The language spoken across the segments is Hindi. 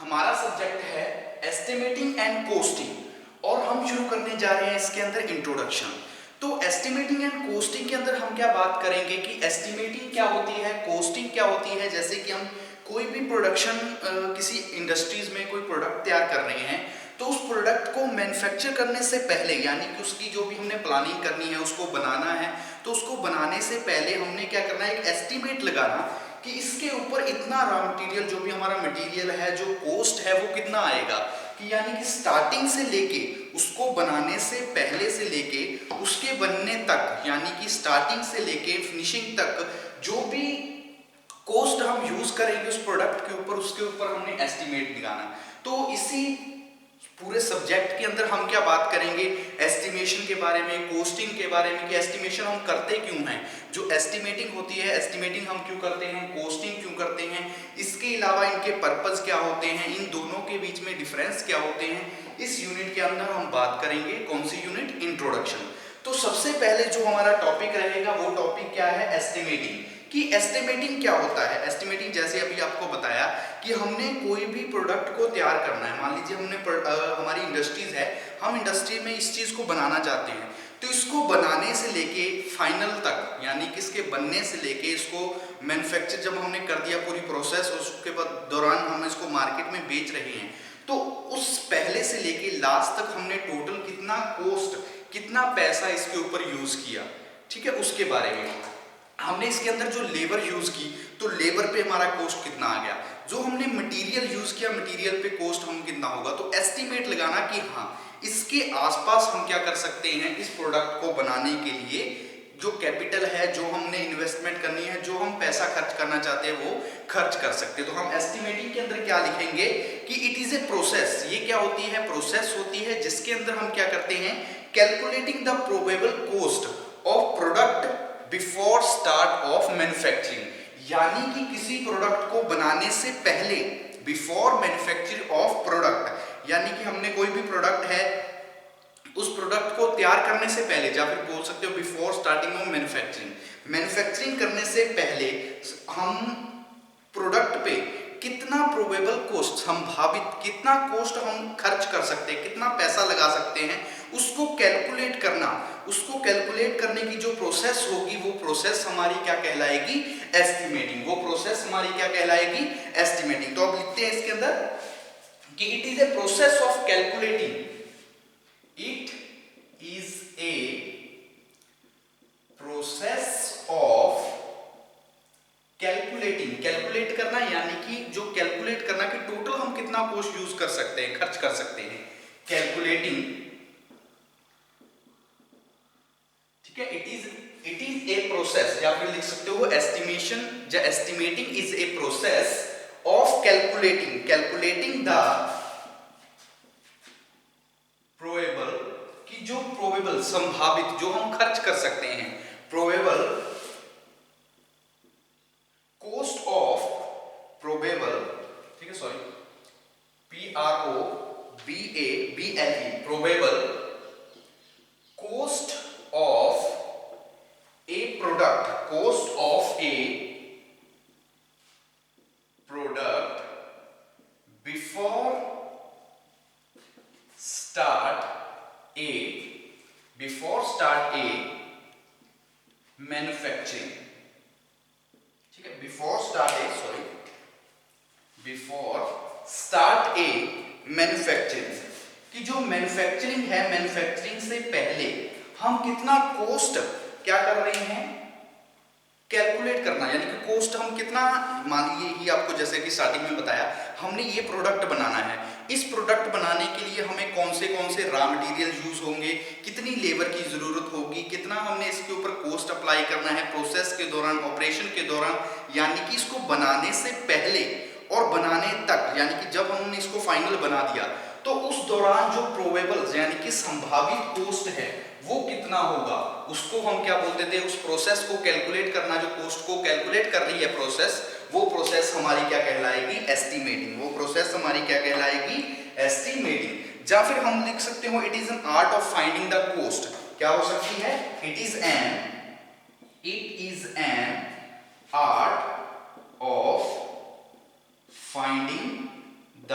हमारा सब्जेक्ट है एस्टिमेटिंग एंड कोस्टिंग और हम शुरू करने जा रहे हैं इसके अंदर इंट्रोडक्शन। तो एस्टिमेटिंग एंड कोस्टिंग के अंदर हम क्या बात करेंगे कि एस्टिमेटिंग क्या होती है, कोस्टिंग क्या होती है। जैसे कि हम कोई भी प्रोडक्शन किसी इंडस्ट्रीज में कोई प्रोडक्ट तैयार कर रहे हैं तो उस प्रोडक्ट को मैन्युफैक्चर करने से पहले यानी कि उसकी जो भी हमने प्लानिंग करनी है, उसको बनाना है, तो उसको बनाने से पहले हमने क्या करना है, एक एस्टिमेट लगाना कि इसके ऊपर इतना रॉ मटेरियल जो भी हमारा मटेरियल है, जो कॉस्ट है वो कितना आएगा। कि यानी कि स्टार्टिंग से लेके उसको बनाने से पहले से लेके उसके बनने तक, यानी कि स्टार्टिंग से लेके फिनिशिंग तक जो भी कॉस्ट हम यूज करेंगे उस प्रोडक्ट के ऊपर, उसके ऊपर हमने एस्टिमेट लगाना। तो इसी पूरे सब्जेक्ट के अंदर हम क्या बात करेंगे, एस्टिमेशन के बारे में, कोस्टिंग के बारे में कि एस्टिमेशन हम करते क्यों हैं, जो एस्टिमेटिंग होती है एस्टिमेटिंग हम क्यों करते हैं, कोस्टिंग क्यों करते हैं, इसके अलावा इनके पर्पस क्या होते हैं, इन दोनों के बीच में डिफरेंस क्या होते हैं। इस यूनिट के अंदर हम बात करेंगे। कौन सी यूनिट? इंट्रोडक्शन। तो सबसे पहले जो हमारा टॉपिक रहेगा वो टॉपिक क्या है, एस्टिमेटिंग। कि एस्टिमेटिंग क्या होता है। एस्टिमेटिंग जैसे अभी आपको बताया कि हमने कोई भी प्रोडक्ट को तैयार करना है, मान लीजिए हमने हमारी इंडस्ट्रीज है, हम इंडस्ट्री में इस चीज को बनाना चाहते हैं, तो इसको बनाने से लेके फाइनल तक, यानी कि इसके बनने से लेके इसको मैन्युफैक्चर जब हमने कर दिया पूरी प्रोसेस, उसके बाद दौरान हम इसको मार्केट में बेच रहे हैं, तो उस पहले से लेके लास्ट तक हमने टोटल कितना कॉस्ट, कितना पैसा इसके ऊपर यूज किया, ठीक है, उसके बारे में। हमने इसके अंदर जो लेबर यूज की तो लेबर पे हमारा कॉस्ट कितना आ गया, जो हमने मटेरियल यूज किया मटेरियल पे कॉस्ट हम कितना होगा। तो एस्टिमेट लगाना कि हाँ इसके आसपास हम क्या कर सकते हैं, इस प्रोडक्ट को बनाने के लिए जो कैपिटल है, जो हमने इन्वेस्टमेंट करनी है, जो हम पैसा खर्च करना चाहते हैं वो खर्च कर सकते हैं। तो हम एस्टिमेटिंग के अंदर क्या लिखेंगे कि इट इज ए प्रोसेस। ये क्या होती है, प्रोसेस होती है जिसके अंदर हम क्या करते हैं, calculating the probable cost of product before start of manufacturing. यानी कि किसी प्रोडक्ट को बनाने से पहले, बिफोर मैन्युफैक्चरिंग ऑफ प्रोडक्ट, यानी कि हमने कोई भी प्रोडक्ट है उस प्रोडक्ट को तैयार करने से पहले, या फिर बोल सकते हो before starting of manufacturing, manufacturing करने से पहले हम प्रोडक्ट पे कितना प्रोबेबल कॉस्ट, संभावित कितना कॉस्ट हम खर्च कर सकते हैं, कितना पैसा लगा सकते हैं, उसको कैलकुलेट करना। उसको कैलकुलेट करने की जो प्रोसेस होगी वो प्रोसेस हमारी क्या कहलाएगी, एस्टिमेटिंग। वो प्रोसेस हमारी क्या कहलाएगी, एस्टिमेटिंग। तो अब लिखते हैं इसके अंदर कि it is a process of calculating, it is a process of calculating, calculate करना यानी कि जो कैलकुलेट करना कि टोटल हम कितना कॉस्ट यूज कर सकते हैं, खर्च कर सकते हैं, कैलकुलेटिंग, ठीक है। इट इज ए प्रोसेस, या फिर लिख सकते हो एस्टिमेशन या estimating is a process of calculating, calculating the probable, कि जो प्रोबेबल, संभावित, जो हम खर्च कर सकते हैं, प्रोबेबल कॉस्ट ऑफ, प्रोबेबल, ठीक है, sorry, PROBABLE, probable cost of A product, cost of A product before start A, before start A manufacturing, ठीक है, बिफोर स्टार्ट ए, सॉरी, बिफोर स्टार्ट ए मैन्युफैक्चरिंग, कि जो मैन्युफैक्चरिंग है, मैन्युफैक्चरिंग से पहले हम कितना कॉस्ट क्या कर रहे हैं, कैलकुलेट करना। यानी कि कॉस्ट हम कितना, मान लीजिए ही आपको जैसे कि स्टार्टिंग में बताया, हमने ये प्रोडक्ट बनाना है, इस प्रोडक्ट बनाने के लिए हमें कौन से रॉ मटेरियल यूज होंगे, कितनी लेबर की जरूरत होगी, कितना हमने इसके ऊपर कॉस्ट अप्लाई करना है प्रोसेस के दौरान, ऑपरेशन के दौरान, यानी कि इसको बनाने से पहले और बनाने तक, यानी कि जब हमने इसको फाइनल बना दिया तो उस दौरान जो प्रोबेबल यानी कि संभावित कॉस्ट है वो कितना होगा, उसको हम क्या बोलते थे, उस प्रोसेस को कैलकुलेट करना, जो कॉस्ट को कैलकुलेट कर रही है प्रोसेस, वो प्रोसेस हमारी क्या कहलाएगी, एस्टिमेटिंग। वो प्रोसेस हमारी क्या कहलाएगी, एस्टिमेटिंग। या फिर हम लिख सकते हो it is an art of finding the cost, क्या हो सकती है, it is an art of finding the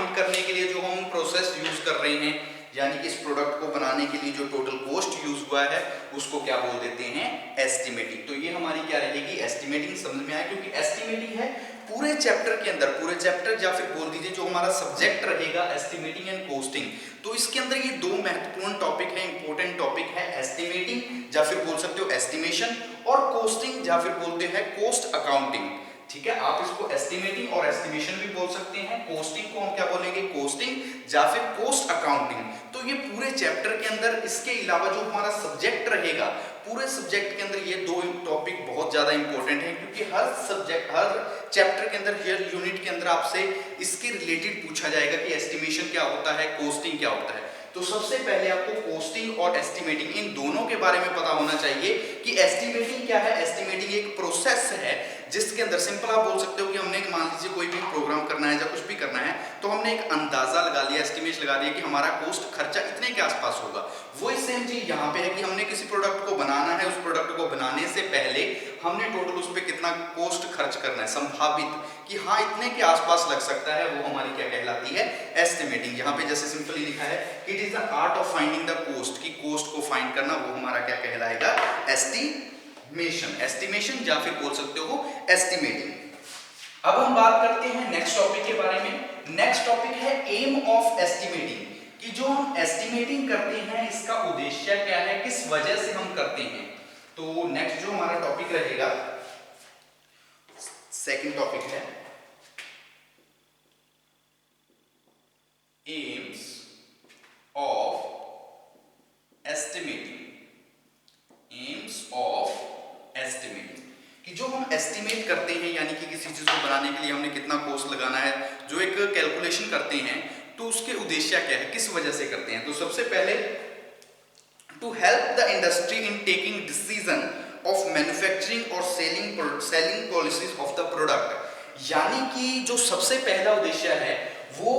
find करने के लिए जो हम प्रोसेस यूज कर रहे हैं, यानी कि इस प्रोडक्ट को बनाने के लिए जो टोटल कॉस्ट यूज हुआ है उसको क्या बोल देते हैं, एस्टिमेटिंग। तो ये हमारी क्या रहेगी, एस्टिमेटिंग। समझ में आया, क्योंकि एस्टिमेटिंग है पूरे चैप्टर के अंदर, पूरे चैप्टर या फिर बोल दीजिए जो हमारा सब्जेक्ट रहेगा एस्टिमेटिंग एंड कॉस्टिंग, तो इसके अंदर ये दो महत्वपूर्ण टॉपिक है, इंपॉर्टेंट टॉपिक है, एस्टिमेटिंग या फिर बोल सकते हो एस्टिमेशन, और कॉस्टिंग या फिर बोलते हैं कॉस्ट अकाउंटिंग। ठीक है, आप इसको एस्टिमेटिंग और एस्टिमेशन भी बोल सकते हैं। कॉस्टिंग को हम क्या बोलेंगे, कॉस्टिंग या फिर कॉस्ट अकाउंटिंग। तो ये पूरे चैप्टर के अंदर, इसके अलावा जो हमारा सब्जेक्ट रहेगा, पूरे सब्जेक्ट के अंदर ये दो टॉपिक बहुत ज्यादा इंपॉर्टेंट है, क्योंकि हर सब्जेक्ट, हर चैप्टर के अंदर, हर यूनिट के अंदर आपसे इसके रिलेटेड पूछा जाएगा कि एस्टिमेशन क्या होता है, कॉस्टिंग क्या होता है। तो सबसे पहले आपको कॉस्टिंग और एस्टिमेटिंग इन दोनों के बारे में पता होना चाहिए कि एस्टिमेटिंग क्या है। एस्टिमेटिंग एक प्रोसेस है जिसके अंदर सिंपल आप बोल सकते हो कि हमने मान लीजिए कोई भी प्रोग्राम करना है या कुछ भी करना है, तो हमने एक अंदाजा लगा लिया, एस्टिमेट लगा दिया कि हमारा कॉस्ट खर्चा इतने के आसपास होगा। वही सेम चीज यहाँ पे है कि हमने किसी प्रोडक्ट को बनाना है, उस प्रोडक्ट को बनाने से पहले हमने टोटल उस पर कितना कॉस्ट खर्च करना है, संभावित कि हाँ इतने के आसपास लग सकता है, वो हमारी क्या कहलाती है, एस्टिमेटिंग। यहाँ पे जैसे सिंपली लिखा है कि it is the art of finding the cost, की कॉस्ट को फाइंड करना, वो हमारा क्या कहलाएगा, एस्टिमेशन। एस्टिमेशन या फिर बोल सकते हो एस्टिमेटिंग। अब हम बात करते हैं नेक्स्ट टॉपिक के बारे में। नेक्स्ट टॉपिक है एम ऑफ एस्टिमेटिंग, कि जो हम एस्टिमेटिंग करते हैं इसका उद्देश्य क्या है, किस वजह से हम करते हैं। तो नेक्स्ट जो हमारा टॉपिक रहेगा, सेकंड टॉपिक है AIIMS of estimating. AIIMS of estimating, कि जो हम एस्टिमेट करते हैं, यानी कि किसी चीज को बनाने के लिए हमने कितना कॉस्ट लगाना है, जो एक कैलकुलेशन करते हैं, तो उसके उद्देश्य क्या है, किस वजह से करते हैं। तो सबसे पहले to help the industry in taking decision of manufacturing और selling policies of the product, यानी कि जो सबसे पहला उद्देश्य है वो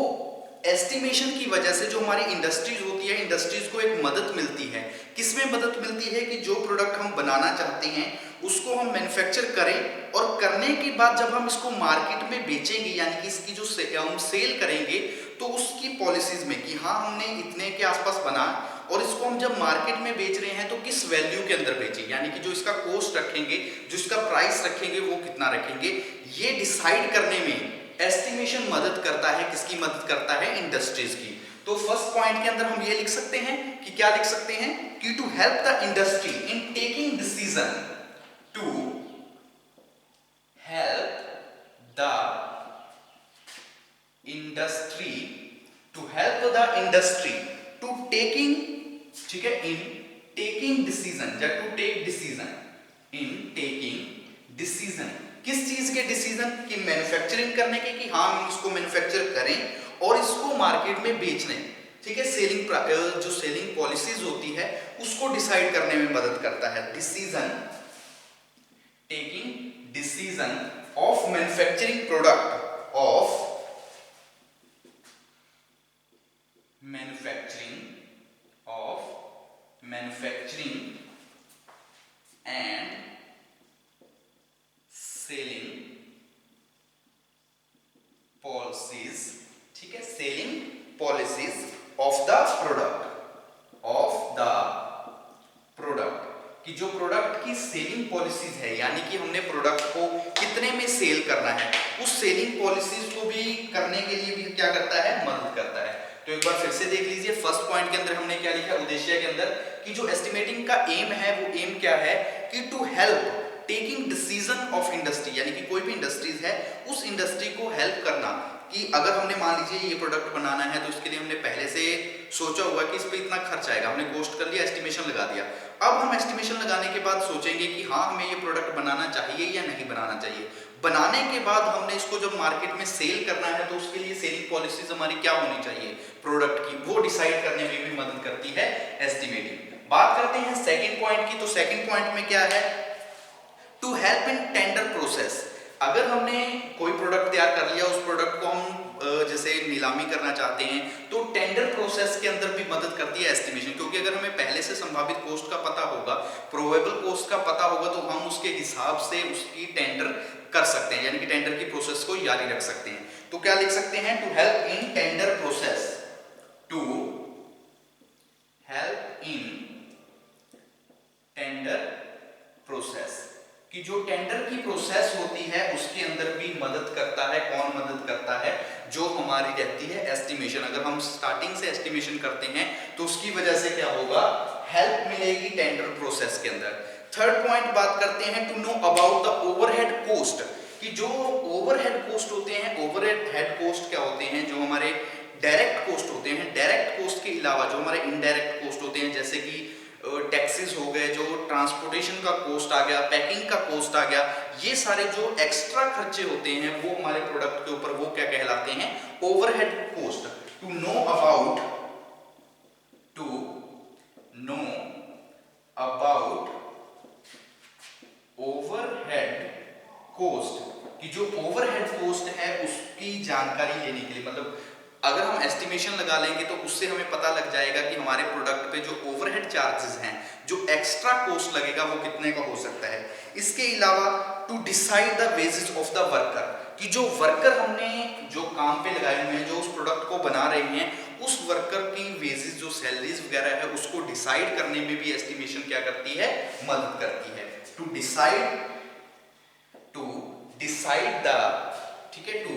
एस्टिमेशन की वजह से जो हमारी इंडस्ट्रीज होती है, इंडस्ट्रीज को एक मदद मिलती है। किसमें मदद मिलती है, कि जो प्रोडक्ट हम बनाना चाहते हैं उसको हम मैन्युफैक्चर करें, और करने के बाद जब हम इसको मार्केट में बेचेंगे, यानी कि इसकी जो हम सेल करेंगे, तो उसकी पॉलिसीज में कि हाँ हमने इतने के आसपास बना, और इसको हम जब मार्केट में बेच रहे हैं तो किस वैल्यू के अंदर बेचें, यानी कि जो इसका कॉस्ट रखेंगे, जो इसका प्राइस रखेंगे, वो कितना रखेंगे, ये डिसाइड करने में एस्टिमेशन मदद करता है। किसकी मदद करता है, इंडस्ट्रीज की। तो फर्स्ट पॉइंट के अंदर हम ये लिख सकते हैं कि क्या लिख सकते हैं, कि to help the industry in taking decision, to help the industry, to help the industry to taking, ठीक है, इन टेकिंग डिसीजन, या to take decision, in taking decision, किस चीज के डिसीजन, की मैन्युफैक्चरिंग करने के, कि हाँ हम इसको मैन्युफैक्चर करें और इसको मार्केट में बेचने, ठीक है। सेलिंग, जो सेलिंग पॉलिसीज होती है उसको डिसाइड करने में मदद करता है। Decision, taking decision of manufacturing product, of manufacturing and selling policies, ठीक है, selling policies of the product, कि जो प्रोडक्ट की सेलिंग पॉलिसीज है, यानी कि हमने प्रोडक्ट को कितने में सेल करना है, उस सेलिंग पॉलिसीज को भी करने के लिए भी क्या करता है, मदद करता है। तो एक बार फिर से देख लीजिए, फर्स्ट पॉइंट के अंदर हमने क्या लिखा, उद्देश्य के अंदर, कि जो एस्टिमेटिंग का एम है, वो एम क्या है, कि to help taking decision of industry, यानी कि कोई भी इंडस्ट्रीज है उस इंडस्ट्री को हेल्प करना, कि अगर हमने मान लीजिए ये प्रोडक्ट बनाना है, तो उसके लिए हमने पहले से सोचा हुआ कि इस पे इतना खर्च आएगा, हमने कॉस्ट कर लिया, एस्टिमेशन लगा दिया। अब हम एस्टिमेशन लगाने के बाद सोचेंगे कि हाँ हमें ये प्रोडक्ट बनाना चाहिए या नहीं बनाना चाहिए। बनाने के बाद हमने इसको जब मार्केट में सेल करना है, तो उसके लिए सेलिंग पॉलिसीज हमारी क्या होनी चाहिए प्रोडक्ट की, वो डिसाइड करने में भी मदद करती है एस्टिमेटिंग। बात करते हैं सेकंड पॉइंट की। तो सेकंड पॉइंट में क्या है, to help in tender process. अगर हमने कोई प्रोडक्ट तैयार कर लिया, उस प्रोडक्ट को हम जैसे नीलामी करना चाहते हैं, तो टेंडर प्रोसेस के अंदर भी मदद करती है एस्टिमेशन, क्योंकि अगर हमें पहले से संभावित कॉस्ट का पता होगा, प्रोबेबल कॉस्ट का पता होगा, तो हम उसके हिसाब से उसकी टेंडर कर सकते हैं, यानी कि टेंडर की प्रोसेस को जारी रख सकते हैं। तो क्या लिख सकते हैं, to help in tender process, to help in tender process, कि जो टेंडर की प्रोसेस होती है उसके अंदर भी मदद करता है। कौन मदद करता है, जो हमारी रहती है एस्टिमेशन। अगर हम स्टार्टिंग से एस्टिमेशन करते हैं तो उसकी वजह से क्या होगा, हेल्प मिलेगी टेंडर प्रोसेस के अंदर। थर्ड पॉइंट बात करते हैं, to know about the overhead cost, कि जो ओवरहेड कोस्ट होते हैं, ओवरहेड कोस्ट क्या होते हैं, जो हमारे डायरेक्ट कोस्ट होते हैं, डायरेक्ट कोस्ट के अलावा जो हमारे इनडायरेक्ट कोस्ट होते हैं, जैसे कि टैक्सेस हो गए, जो ट्रांसपोर्टेशन का कॉस्ट आ गया, पैकिंग का कॉस्ट आ गया, ये सारे जो एक्स्ट्रा खर्चे होते हैं वो हमारे प्रोडक्ट के ऊपर, वो क्या कहलाते हैं, overhead cost. To know about overhead cost, कि जो ओवरहेड कोस्ट है उसकी जानकारी लेने के लिए, मतलब अगर हम एस्टिमेशन लगा लेंगे तो उससे हमें पता लग जाएगा कि हमारे प्रोडक्ट पे जो ओवरहेड चार्जेस हैं, जो एक्स्ट्रा कॉस्ट लगेगा वो कितने का हो सकता है। इसके अलावा to decide the wages of the worker, कि जो वर्कर हमने जो काम पे लगाए हुए हैं, जो उस प्रोडक्ट को बना रहे हैं, उस वर्कर की वेजेस, जो सैलरीज वगैरह है, उसको डिसाइड करने में भी एस्टिमेशन क्या करती है, मदद करती है। टू डिसाइड द, ठीक है, to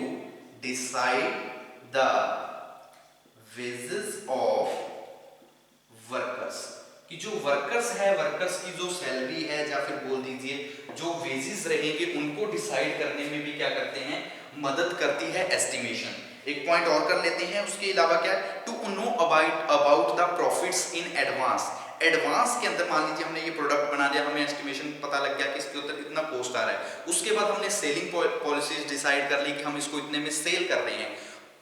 decide the wages of workers, कि जो वर्कर्स है, वर्कर्स की जो सैलरी है, या फिर बोल दीजिए जो वेजेस रहेंगे, उनको डिसाइड करने में भी क्या करते हैं, मदद करती है एस्टिमेशन। एक पॉइंट और कर लेते हैं, उसके अलावा क्या, to know about the profits in advance, advance के अंदर मान लीजिए हमने ये प्रोडक्ट बना लिया, हमें एस्टिमेशन पता लग गया कि इसके ऊपर इतना कॉस्ट आ रहा है, उसके बाद हमने सेलिंग पॉलिसीज डिसाइड कर ली कि हम इसको इतने में सेल कर रहे हैं,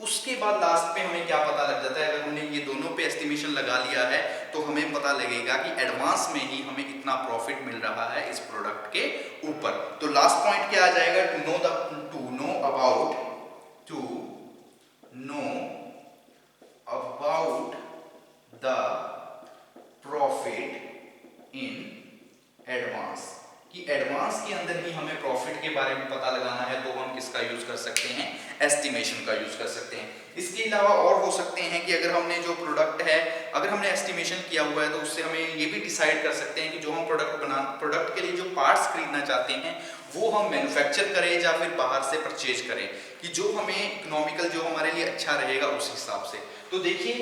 उसके बाद लास्ट पे हमें क्या पता लग जाता है, अगर हमने ये दोनों पे एस्टिमेशन लगा लिया है तो हमें पता लगेगा कि एडवांस में ही हमें इतना प्रॉफिट मिल रहा है इस प्रोडक्ट के ऊपर। तो लास्ट पॉइंट क्या आ जाएगा, to know about the profit in advance, कि एडवांस के अंदर ही हमें प्रॉफिट के बारे में पता लगाना है, तो हम किसका यूज कर सकते हैं, एस्टिमेशन का यूज कर सकते हैं। इसके अलावा और हो सकते हैं कि अगर हमने जो प्रोडक्ट है, अगर हमने एस्टिमेशन किया हुआ है तो उससे हमें ये भी डिसाइड कर सकते हैं कि जो हम प्रोडक्ट के लिए जो पार्ट्स खरीदना चाहते हैं वो हम मैन्युफैक्चर करें या फिर बाहर से परचेज करें, कि जो हमें इकोनॉमिकल, जो हमारे लिए अच्छा रहेगा उस हिसाब से। तो देखिए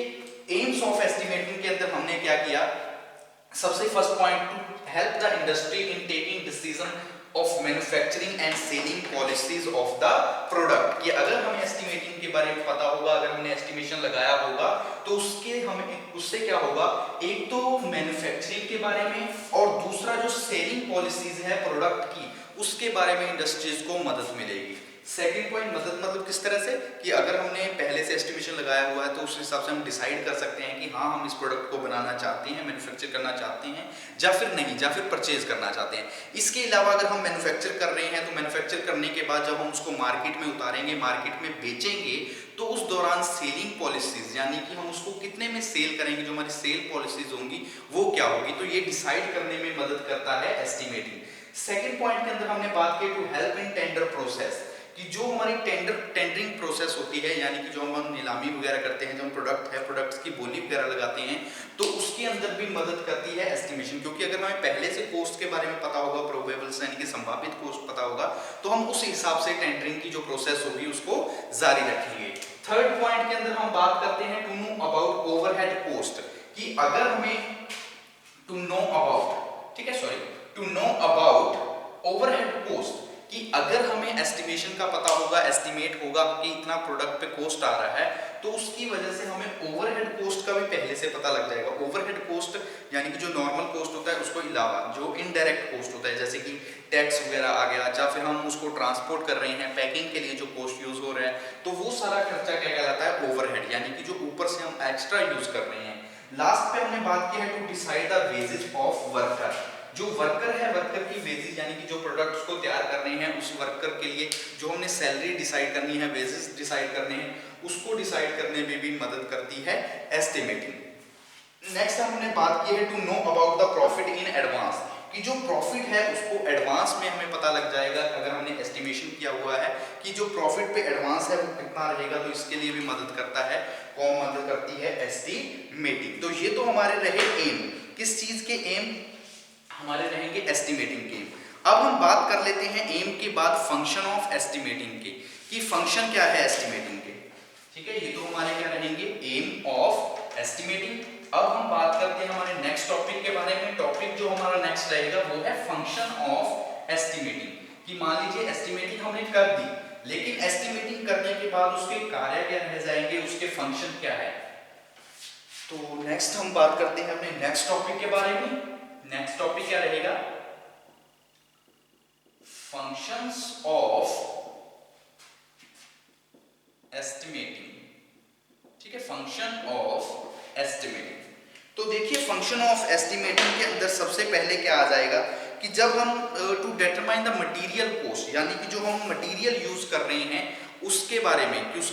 एम्स ऑफ एस्टिमेटिंग के अंदर हमने क्या किया, सबसे first point, to help the industry in taking decision of manufacturing and selling policies of the product, कि अगर हमें एस्टिमेटिंग के बारे में पता होगा, अगर हमने एस्टिमेशन लगाया होगा तो उससे क्या होगा, एक तो मैन्युफैक्चरिंग के बारे में और दूसरा जो सेलिंग पॉलिसीज है प्रोडक्ट की, उसके बारे में इंडस्ट्रीज को मदद मिलेगी। सेकंड पॉइंट, मदद मतलब किस तरह से, कि अगर हमने पहले से एस्टिमेशन लगाया हुआ है तो उस हिसाब से हम डिसाइड कर सकते हैं कि हाँ हम इस प्रोडक्ट को बनाना चाहते हैं, मैन्युफैक्चर करना चाहते हैं या फिर नहीं, या फिर परचेज करना चाहते हैं। इसके अलावा अगर हम मैन्युफैक्चर कर रहे हैं तो मैन्युफैक्चर करने के बाद जब हम उसको मार्केट में उतारेंगे, मार्केट में बेचेंगे, तो उस दौरान सेलिंग पॉलिसीज, यानी कि हम उसको कितने में सेल करेंगे, जो हमारी सेल पॉलिसीज होंगी वो क्या होगी, तो ये डिसाइड करने में मदद करता है एस्टिमेटिंग। सेकेंड पॉइंट के अंदर हमने बात की to help in tender process, कि जो हमारी टेंडरिंग प्रोसेस होती है, यानी कि जो हम नीलामी वगैरह करते हैं, जो हम प्रोडक्ट्स की बोली वगैरह लगाते हैं, तो उसके अंदर भी मदद करती है एस्टिमेशन, क्योंकि अगर हमें पहले से कॉस्ट के बारे में पता होगा, प्रोबेबल्स यानी कि संभावित कॉस्ट पता होगा, तो हम उस हिसाब से टेंडरिंग की जो प्रोसेस होगी उसको जारी रखेंगे। थर्ड पॉइंट के अंदर हम बात करते हैं to know about overhead cost, कि अगर हमें to know about overhead cost, कि अगर हमें एस्टिमेशन का पता होगा, एस्टिमेट होगा कि इतना प्रोडक्ट पे कॉस्ट आ रहा है, तो उसकी वजह से हमें ओवरहेड कॉस्ट का भी पहले से पता लग जाएगा। ओवरहेड कॉस्ट यानी कि जो नॉर्मल कॉस्ट होता है उसको अलावा जो इनडायरेक्ट कॉस्ट होता है, जैसे कि टैक्स वगैरह आ गया, या फिर हम उसको ट्रांसपोर्ट कर रहे हैं, पैकिंग के लिए जो कॉस्ट यूज हो रहा है, तो वो सारा खर्चा क्या कहलाता है, ओवरहेड, यानी कि जो ऊपर से हम एक्स्ट्रा यूज कर रहे हैं। लास्ट पे हमने बात की है to decide the wages of worker, जो वर्कर है, वर्कर की वेजेस, यानी कि जो प्रोडक्ट्स को तैयार करने हैं उस वर्कर के लिए जो हमने सैलरी डिसाइड करनी है, वेजेस डिसाइड करने हैं, उसको डिसाइड करने में भी मदद करती है एस्टिमेटिंग। नेक्स्ट हमने बात की है to know about the profit in advance, कि जो प्रॉफिट है उसको एडवांस में हमें पता लग जाएगा अगर हमने एस्टिमेशन किया हुआ है कि जो प्रॉफिट पे एडवांस है वो कितना रहेगा, तो इसके लिए भी मदद करता है, कौन मदद करती है, एस्टिमेटिंग। तो ये तो हमारे रहे एम, किस चीज के एम, हमारे रहेंगे एस्टिमेटिंग के। अब हम बात कर लेते हैं एम के बाद फंक्शन ऑफ एस्टिमेटिंग के, कि फंक्शन क्या है एस्टिमेटिंग के। ठीक है, ये तो हमारे क्या रहेंगे एम ऑफ एस्टिमेटिंग। अब हम बात करते हैं हमारे नेक्स्ट टॉपिक के बारे में। टॉपिक जो हमारा नेक्स्ट रहेगा वो है फंक्शन ऑफ एस्टिमेटिंग। कि मान लीजिए एस्टिमेटिंग हमने कर दी, लेकिन एस्टिमेटिंग करने के बाद उसके कार्य क्या रह जाएंगे, उसके फंक्शन क्या है। तो नेक्स्ट हम बात करते हैं अपने नेक्स्ट टॉपिक के बारे में। नेक्स्ट टॉपिक क्या रहेगा, फंक्शंस ऑफ एस्टिमेटिंग। ठीक है, फंक्शन ऑफ एस्टिमेटिंग। तो देखिए फंक्शन ऑफ एस्टिमेटिंग के अंदर सबसे पहले क्या आ जाएगा कि जब हम to determine the material cost, यानी कि जो हम मटेरियल यूज कर रहे हैं उसके बारे में, कि उस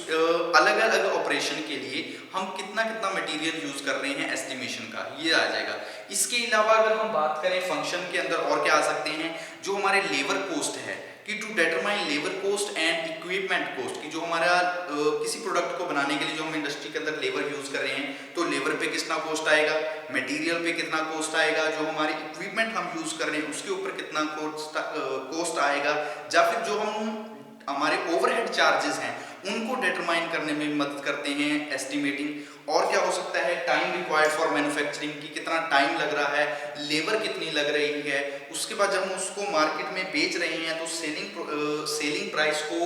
अलग अलग ऑपरेशन के लिए हम कितना कितना मटेरियल यूज कर रहे हैं, एस्टिमेशन का ये आ जाएगा। इसके अलावा अगर हम बात करें फंक्शन के अंदर और क्या आ सकते हैं, जो हमारे लेबर कॉस्ट है, कि to determine labour cost and equipment cost, कि जो हमारा किसी प्रोडक्ट को बनाने के लिए जो हम इंडस्ट्री के अंदर लेबर यूज कर रहे हैं, तो लेबर पे कितना कॉस्ट आएगा, मटेरियल पे कितना कॉस्ट आएगा, जो हमारे इक्विपमेंट हम यूज कर रहे हैं उसके ऊपर कितना कॉस्ट आएगा, या फिर जो हम हमारे ओवरहेड चार्जेस हैं उनको डिटरमाइन करने में मदद करते हैं एस्टिमेटिंग। और क्या हो सकता है, टाइम रिक्वायर्ड फॉर मैन्युफैक्चरिंग, की कितना टाइम लग रहा है, लेबर कितनी लग रही है। उसके बाद जब हम उसको मार्केट में बेच रहे हैं तो सेलिंग प्राइस को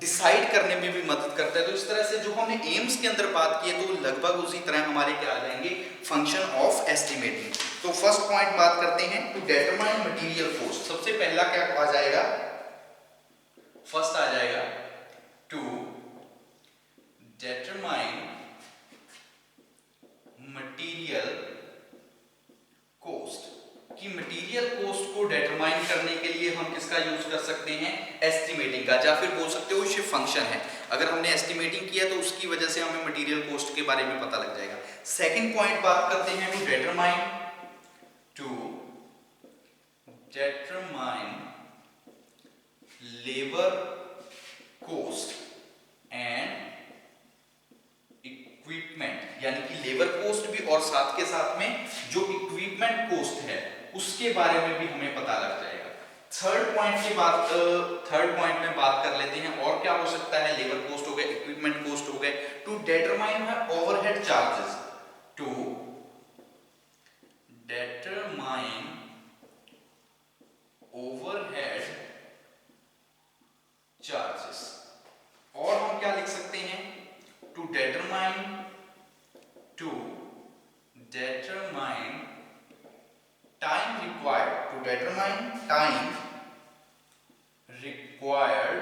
डिसाइड करने में भी मदद करता है। तो इस तरह से जो हमने एम्स के अंदर बात की है, तो लगभग उसी तरह हमारे क्या आ जाएंगे, फंक्शन ऑफ एस्टिमेटिंग। तो फर्स्ट पॉइंट बात करते हैं, टू डिटरमाइन मटेरियल कॉस्ट। सबसे पहला क्या आ जाएगा, फर्स्ट आ जाएगा टू डिटरमाइन मटेरियल कॉस्ट, कि मटेरियल कॉस्ट को डिटरमाइन करने के लिए हम किसका यूज कर सकते हैं, एस्टिमेटिंग का, या फिर बोल सकते हो ये फंक्शन है। अगर हमने एस्टिमेटिंग किया तो उसकी वजह से हमें मटेरियल कॉस्ट के बारे में पता लग जाएगा। सेकंड पॉइंट बात करते हैं, to determine labour cost and equipment, यानी कि लेबर कॉस्ट भी और साथ के साथ में जो इक्विपमेंट कॉस्ट है उसके बारे में भी हमें पता लग जाएगा। थर्ड पॉइंट में बात कर लेते हैं, और क्या हो सकता है, लेबर कॉस्ट हो गए, इक्विपमेंट कॉस्ट हो गए। टू डिटरमाइन है overhead charges, to determine overhead charges. और हम क्या लिख सकते हैं, to determine time required, to determine time required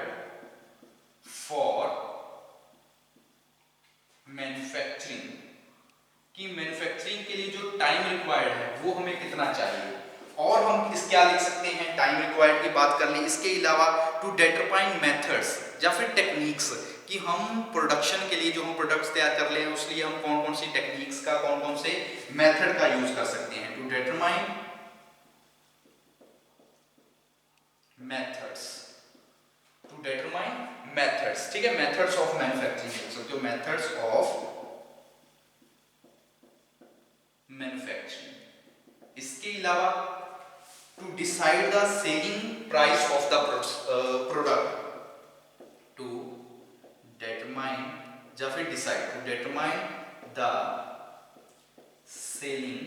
for manufacturing, कि मैन्युफैक्चरिंग के लिए जो टाइम रिक्वायर्ड है वो हमें कितना चाहिए। और हम इस क्या लिख सकते हैं, टाइम रिक्वायर्ड की बात कर ली। इसके अलावा टू डिटरमाइन मेथड्स या फिर टेक्निक्स, कि हम प्रोडक्शन के लिए जो हम प्रोडक्ट्स तैयार कर ले हैं उसलिए हम कौन कौन सी टेक्निक्स का, कौन कौन से मेथड का यूज कर सकते हैं। To determine methods, to determine methods, ठीक है, मेथड्स ऑफ मैन्युफैक्चरिंग, तो मेथड्स ऑफ मैन्युफैक्चरिंग। इसके अलावा to decide the selling price of the product, to determine या फिर decide, to determine the selling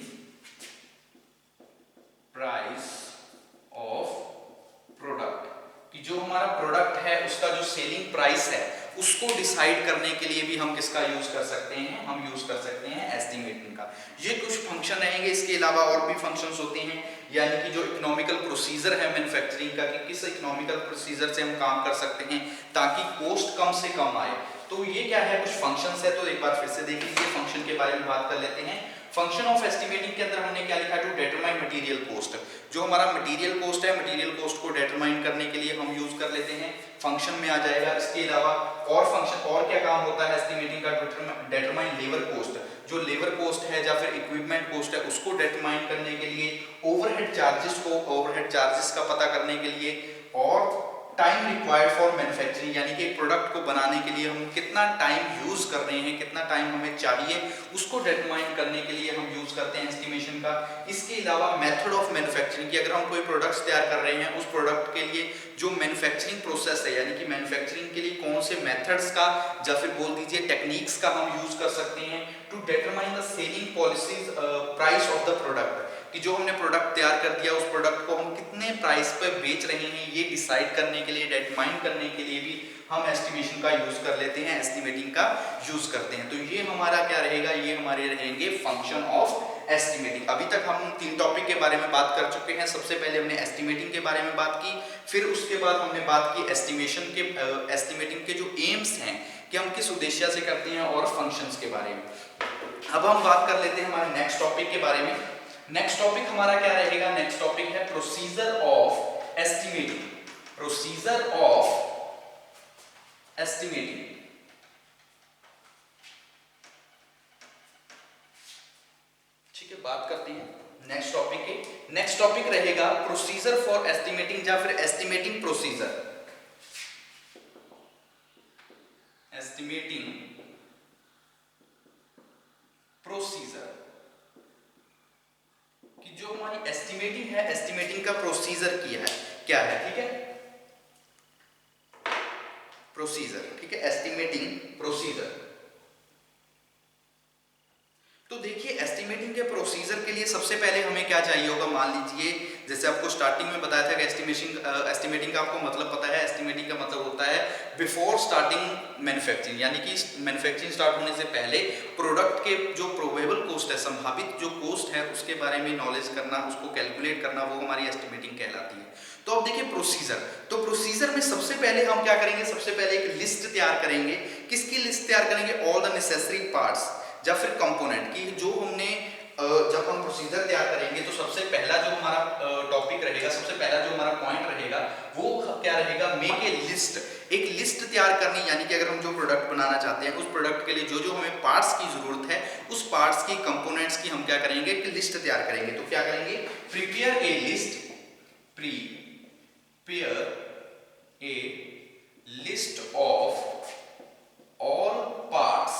price of product, कि जो हमारा प्रोडक्ट है उसका जो सेलिंग प्राइस है उसको डिसाइड करने के लिए भी हम किसका यूज कर सकते हैं, हम यूज कर सकते हैं एस्टिमेटिंग का। ये कुछ फंक्शन रहेंगे। इसके अलावा और भी फंक्शंस होते हैं, यानी कि जो इकोनॉमिकल प्रोसीजर है मैन्युफैक्चरिंग का, कि किस इकोनॉमिकल प्रोसीजर से हम काम कर सकते हैं ताकि कॉस्ट कम से कम आए। तो ये क्या है, कुछ फंक्शंस है। तो एक बार फिर से देख लीजिए, फंक्शन के बारे में बात कर लेते हैं। फंक्शन ऑफ एस्टिमेटिंग के अंदर हमने क्या लिखा है, टू डिटरमाइन मटेरियल कॉस्ट। जो हमारा मटेरियल कॉस्ट है, मटेरियल कॉस्ट को डिटरमाइन करने के लिए हम यूज कर कर लेते हैं, फंक्शन में आ जाएगा। इसके अलावा और फंक्शन और क्या काम होता है एस्टिमेटिंग का, डिटरमाइन लेबर कोस्ट, जो लेबर कोस्ट है या फिर इक्विपमेंट कोस्ट है उसको डिटरमाइन करने के लिए, ओवरहेड चार्जेस को, ओवरहेड चार्जेस का पता करने के लिए, और टाइम रिक्वायर्ड फॉर मैन्युफैक्चरिंग, यानी कि एक प्रोडक्ट को बनाने के लिए हम कितना टाइम यूज कर रहे हैं, कितना टाइम हमें चाहिए, उसको डिटरमाइन करने के लिए हम यूज करते हैं एस्टिमेशन का। इसके अलावा मेथड ऑफ मैन्युफैक्चरिंग की, अगर हम कोई प्रोडक्ट्स तैयार कर रहे हैं उस प्रोडक्ट के लिए जो मैन्युफैक्चरिंग प्रोसेस है, यानी कि मैन्युफैक्चरिंग के लिए कौन से मेथड्स का या फिर बोल दीजिए टेक्निक्स का हम यूज कर सकते हैं to determine the selling policies, price of the product, कि जो हमने प्रोडक्ट तैयार कर दिया उस प्रोडक्ट को हम कितने प्राइस पे बेच रहे हैं ये डिसाइड करने के लिए, डिटरमाइन करने के लिए भी हम एस्टिमेशन का यूज कर लेते हैं, एस्टिमेटिंग का यूज करते हैं। तो ये हमारा क्या रहेगा, ये हमारे रहेंगे फंक्शन ऑफ एस्टिमेटिंग। अभी तक हम 3 टॉपिक के बारे में बात कर चुके हैं। सबसे पहले हमने एस्टिमेटिंग के बारे में बात की, फिर उसके बाद हमने बात की एस्टिमेशन के, एस्टिमेटिंग के जो एम्स हैं कि हम किस उद्देश्य से करते हैं, और फंक्शंस के बारे में। अब हम बात कर लेते हैं हमारे नेक्स्ट टॉपिक के बारे में। नेक्स्ट टॉपिक हमारा क्या रहेगा, नेक्स्ट टॉपिक है procedure of estimating, procedure of estimating. ठीक है, बात करते हैं नेक्स्ट टॉपिक के। नेक्स्ट टॉपिक रहेगा प्रोसीजर फॉर एस्टिमेटिंग या फिर एस्टिमेटिंग प्रोसीजर, एस्टिमेटिंग प्रोसीजर, कि जो हमारी एस्टिमेटिंग है, एस्टिमेटिंग का प्रोसीजर क्या है, ठीक है, प्रोसीजर, ठीक है, एस्टिमेटिंग प्रोसीजर। तो देखिए एस्टिमेटिंग के प्रोसीजर के लिए सबसे पहले हमें क्या चाहिए होगा, मान लीजिए जैसे आपको स्टार्टिंग में बताया था कि एस्टिमेटिंग का आपको मतलब पता है, एस्टिमेटिंग का मतलब होता है बिफोर स्टार्टिंग मैन्युफैक्चरिंग, यानी कि मैन्युफैक्चरिंग स्टार्ट होने से पहले प्रोडक्ट के जो प्रोबेबल कोस्ट है, संभावित जो कोस्ट है उसके बारे में नॉलेज करना, उसको कैलकुलेट करना, वो हमारी एस्टिमेटिंग कहलाती है। तो अब देखिए प्रोसीजर, तो प्रोसीजर में सबसे पहले हम क्या करेंगे, सबसे पहले एक लिस्ट तैयार करेंगे। किसकी लिस्ट तैयार करेंगे, ऑल द नेसेसरी पार्ट्स या फिर कंपोनेंट की, जो हमने जब हम प्रोसीजर तैयार करेंगे तो सबसे पहला जो हमारा टॉपिक रहेगा, सबसे पहला जो हमारा पॉइंट रहेगा वो क्या रहेगा, मेक ए लिस्ट, एक लिस्ट तैयार करनी, यानी कि अगर हम जो प्रोडक्ट बनाना चाहते हैं उस प्रोडक्ट के लिए जो जो हमें पार्ट्स की जरूरत है उस पार्ट्स की, कंपोनेंट्स की हम क्या करेंगे, एक लिस्ट तैयार करेंगे। तो क्या करेंगे, prepare a list, prepare a list of all parts,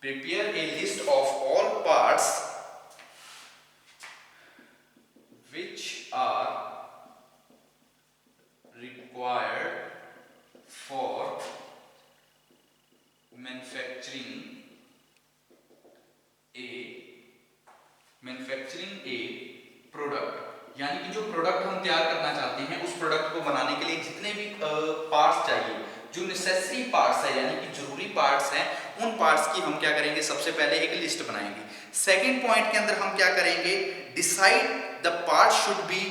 prepare a list of all parts which are required for manufacturing a product, यानी कि जो प्रोडक्ट हम तैयार करना चाहते हैं उस प्रोडक्ट को बनाने के लिए जितने भी पार्ट्स चाहिए, जो नेसेसरी पार्ट्स है यानी कि जरूरी पार्ट्स हैं, उन पार्ट्स की हम क्या करेंगे, सबसे पहले एक लिस्ट बनाएंगे। सेकंड पॉइंट के अंदर हम क्या करेंगे, decide the part should be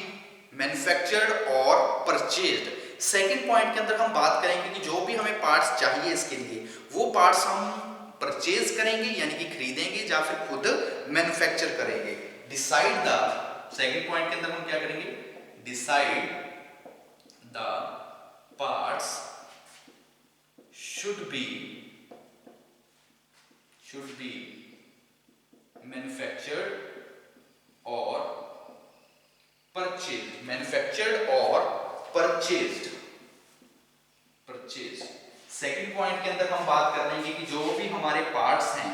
manufactured और परचेज्ड। सेकंड पॉइंट के अंदर हम बात करेंगे कि जो भी हमें पार्ट्स चाहिए इसके लिए वो पार्ट्स हम परचेज करेंगे यानी कि खरीदेंगे या फिर खुद मैन्युफैक्चर करेंगे। डिसाइड द, सेकंड पॉइंट के अंदर हम क्या करेंगे, decide the parts should be manufactured or purchased, manufactured or purchased। Second point के अंदर हम बात कर लेंगे कि जो भी हमारे पार्ट्स हैं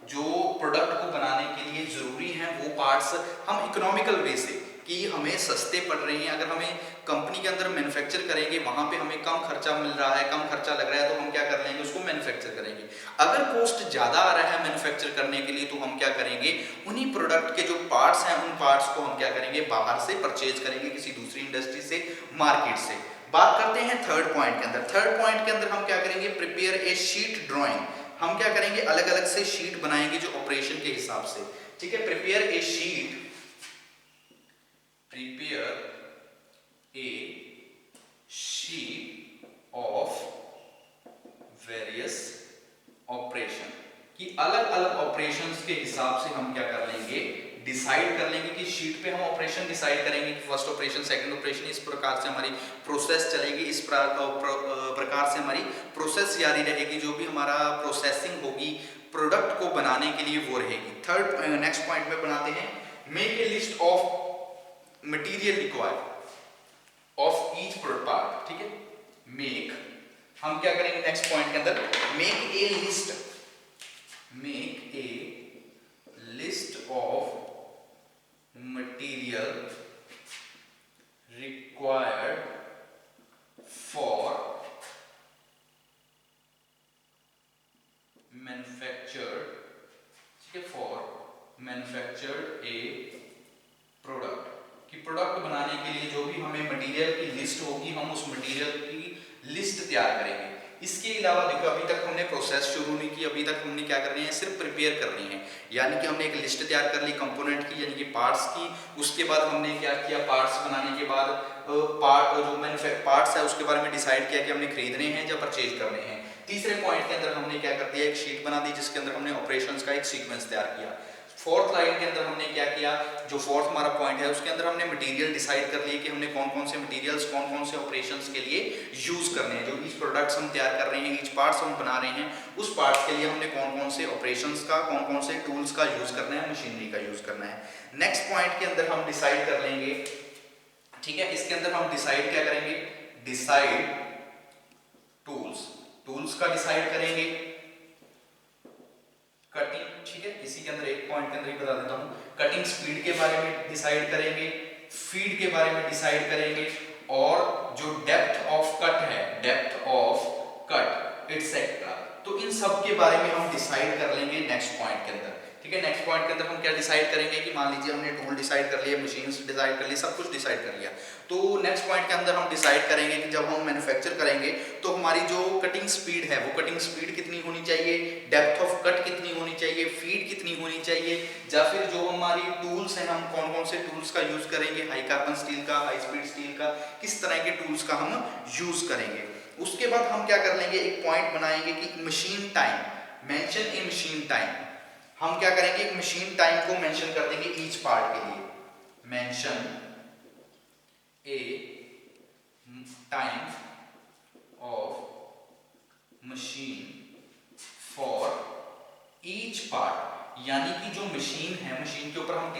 जो प्रोडक्ट को बनाने के लिए जरूरी हैं वो पार्ट्स हम इकोनॉमिकल वे से, कि हमें सस्ते पड़ रहे हैं, अगर हमें कंपनी के अंदर मैन्युफैक्चर करेंगे वहां पे हमें कम खर्चा मिल रहा है, कम खर्चा लग रहा है, तो हम क्या कर लेंगे, उसको मैन्युफैक्चर करेंगे। अगर कॉस्ट ज्यादा आ रहा है मैन्युफैक्चर करने के लिए तो हम क्या करेंगे, उन्हीं प्रोडक्ट के जो पार्ट्स हैं उन पार्ट्स को हम क्या करेंगे, बाहर से परचेज करेंगे, किसी दूसरी इंडस्ट्री से, मार्केट से। बात करते हैं थर्ड पॉइंट के अंदर। थर्ड पॉइंट के अंदर हम क्या करेंगे, प्रिपेयर ए शीट ड्रॉइंग, हम क्या करेंगे, अलग अलग से शीट बनाएंगे जो ऑपरेशन के हिसाब से, ठीक है। Prepare a sheet, prepare a sheet of various operation, कि अलग अलग ऑपरेशंस के हिसाब से हम क्या कर लेंगे, डिसाइड कर लेंगे कि शीट पे हम ऑपरेशन डिसाइड करेंगे कि फर्स्ट ऑपरेशन, सेकंड ऑपरेशन, इस प्रकार से हमारी प्रोसेस चलेगी, इस प्रकार से हमारी प्रोसेस जारी रहेगी, जो भी हमारा प्रोसेसिंग होगी प्रोडक्ट को बनाने के लिए वो रहेगी। थर्ड नेक्स्ट पॉइंट में बनाते हैं, make a list of material required of each part. ठीक है, मेक, हम क्या करेंगे नेक्स्ट पॉइंट के अंदर, make a list, make a list of material required for manufactured, ठीक है, फॉर मैन्युफैक्चर्ड ए प्रोडक्ट, कि प्रोडक्ट बनाने के लिए जो भी हमें मटेरियल की लिस्ट होगी, हम उस मटेरियल की लिस्ट तैयार करेंगे। इसके अलावा देखो अभी तक हमने प्रोसेस शुरू नहीं की, अभी तक हमने क्या कर रहे हैं, सिर्फ प्रिपेयर कर रहे हैं, यानी कि हमने एक लिस्ट तैयार कर ली कंपोनेंट की, यानी कि पार्ट्स की। उसके बाद हमने क्या किया, पार्ट्स बनाने के बाद पार्ट्स है उसके बारे में डिसाइड किया कि हमने खरीदने हैं या परचेज करने हैं। तीसरे पॉइंट के अंदर हमने क्या कर दिया, एक शीट बना दी जिसके अंदर हमने ऑपरेशंस का एक सीक्वेंस तैयार किया। फोर्थ लाइन के अंदर हमने क्या किया, जो फोर्थ हमारा पॉइंट है उसके अंदर हमने मटेरियल डिसाइड कर लिए कि हमने कौन कौन से मटेरियल्स, कौन कौन से ऑपरेशंस के लिए यूज करने हैं, जो ईच प्रोडक्ट्स हम तैयार कर रहे हैं, ईच पार्ट्स हम बना रहे हैं, उस पार्ट्स के लिए हमने कौन कौन से ऑपरेशंस का, कौन कौन से टूल्स का यूज करना है, मशीनरी का यूज करना है। नेक्स्ट पॉइंट के अंदर हम डिसाइड कर लेंगे, ठीक है, इसके अंदर हम डिसाइड क्या करेंगे, डिसाइड टूल्स, टूल्स का डिसाइड करेंगे, कटिंग, ठीक है, इसी के अंदर एक पॉइंट के अंदर ही बता देता हूं, कटिंग स्पीड के बारे में डिसाइड करेंगे, फीड के बारे में डिसाइड करेंगे, और जो डेप्थ ऑफ कट है, डेप्थ ऑफ कट एटसेट्रा, तो इन सब के बारे में हम डिसाइड कर लेंगे नेक्स्ट पॉइंट के अंदर। ठीक है, नेक्स्ट पॉइंट के अंदर हम क्या डिसाइड करेंगे कि मान लीजिए हमने टूल डिसाइड कर लिए, मशीन्स डिसाइड कर ली, सब कुछ डिसाइड कर लिया, तो नेक्स्ट पॉइंट के अंदर हम डिसाइड करेंगे कि जब हम मैन्युफैक्चर करेंगे तो हमारी जो कटिंग स्पीड है वो कटिंग स्पीड कितनी होनी चाहिए, डेप्थ ऑफ कट कितनी होनी चाहिए, फीड कितनी होनी चाहिए, या फिर जो हमारी टूल्स हैं हम कौन कौन से टूल्स का यूज करेंगे, हाई कार्बन स्टील का, हाई स्पीड स्टील का, किस तरह के टूल्स का हम यूज करेंगे। उसके बाद हम क्या कर लेंगे, एक पॉइंट बनाएंगे कि मशीन टाइम, मेंशन ए मशीन टाइम, हम क्या करेंगे, एक मशीन टाइम को मेंशन कर देंगे ईच पार्ट के लिए, mention A time of machine for each part, यानी कि जो मशीन है, मशीन के ऊपर हम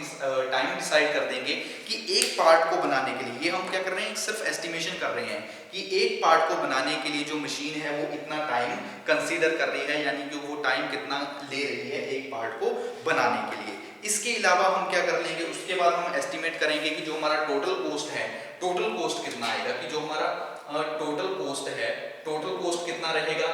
टाइम डिसाइड कर देंगे कि एक पार्ट को बनाने के लिए, ये हम क्या कर रहे हैं, सिर्फ एस्टिमेशन कर रहे हैं कि एक पार्ट को बनाने के लिए जो मशीन है वो इतना टाइम कंसीडर कर रही है, यानी कि वो टाइम कितना ले रही है एक पार्ट को बनाने के लिए। इसके अलावा हम क्या कर लेंगे, उसके बाद हम एस्टिमेट करेंगे कि जो हमारा टोटल कॉस्ट है, टोटल कॉस्ट कितना आएगा, कि जो हमारा टोटल कॉस्ट है, टोटल कॉस्ट कितना रहेगा,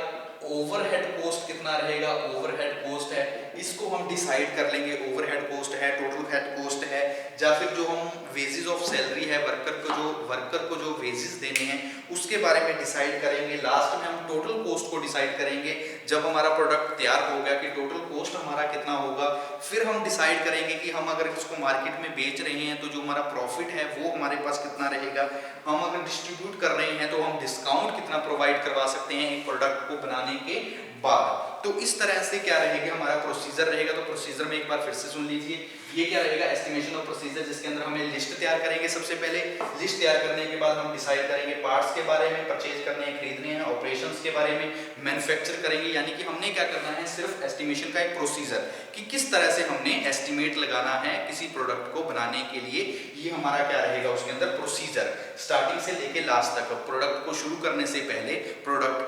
ओवरहेड कॉस्ट कितना रहेगा, ओवरहेड कॉस्ट है, इसको हम डिसाइड कर लेंगे, ओवरहेड कॉस्ट है, टोटल हेड कॉस्ट है, या फिर जो हम वेजेस ऑफ सैलरी है, वर्कर को जो वेजेस देने हैं उसके बारे में डिसाइड करेंगे। लास्ट में हम टोटल कॉस्ट को डिसाइड करेंगे, जब हमारा प्रोडक्ट तैयार हो गया कि टोटल कॉस्ट हमारा कितना होगा, फिर हम डिसाइड करेंगे कि हम अगर इसको मार्केट में बेच रहे हैं तो जो हमारा प्रॉफिट है वो हमारे पास कितना रहेगा, हम अगर डिस्ट्रीब्यूट कर रहे हैं तो हम डिस्काउंट कितना प्रोवाइड करवा सकते हैं एक प्रोडक्ट को बनाने के बाद। तो इस तरह से क्या रहेगा, हमारा प्रोसीजर रहेगा। तो प्रोसीजर में एक बार फिर से सुन लीजिए, ये क्या रहेगा, एस्टिमेशन ऑफ प्रोसीजर, जिसके अंदर हमें लिस्ट तैयार करेंगे। सबसे पहले लिस्ट तैयार करने के बाद हम डिसाइड करेंगे पार्ट्स के बारे में, परचेज करने हैं, खरीदने हैं, ऑपरेशंस के बारे में, मैन्युफैक्चर करेंगे, यानी कि हमने क्या करना है, सिर्फ एस्टिमेशन का एक प्रोसीजर कि किस तरह से हमने एस्टिमेट लगाना है किसी प्रोडक्ट को बनाने के लिए, ये हमारा क्या रहेगा उसके अंदर प्रोसीजर, स्टार्टिंग से लेके लास्ट तक, प्रोडक्ट को शुरू करने से पहले, प्रोडक्ट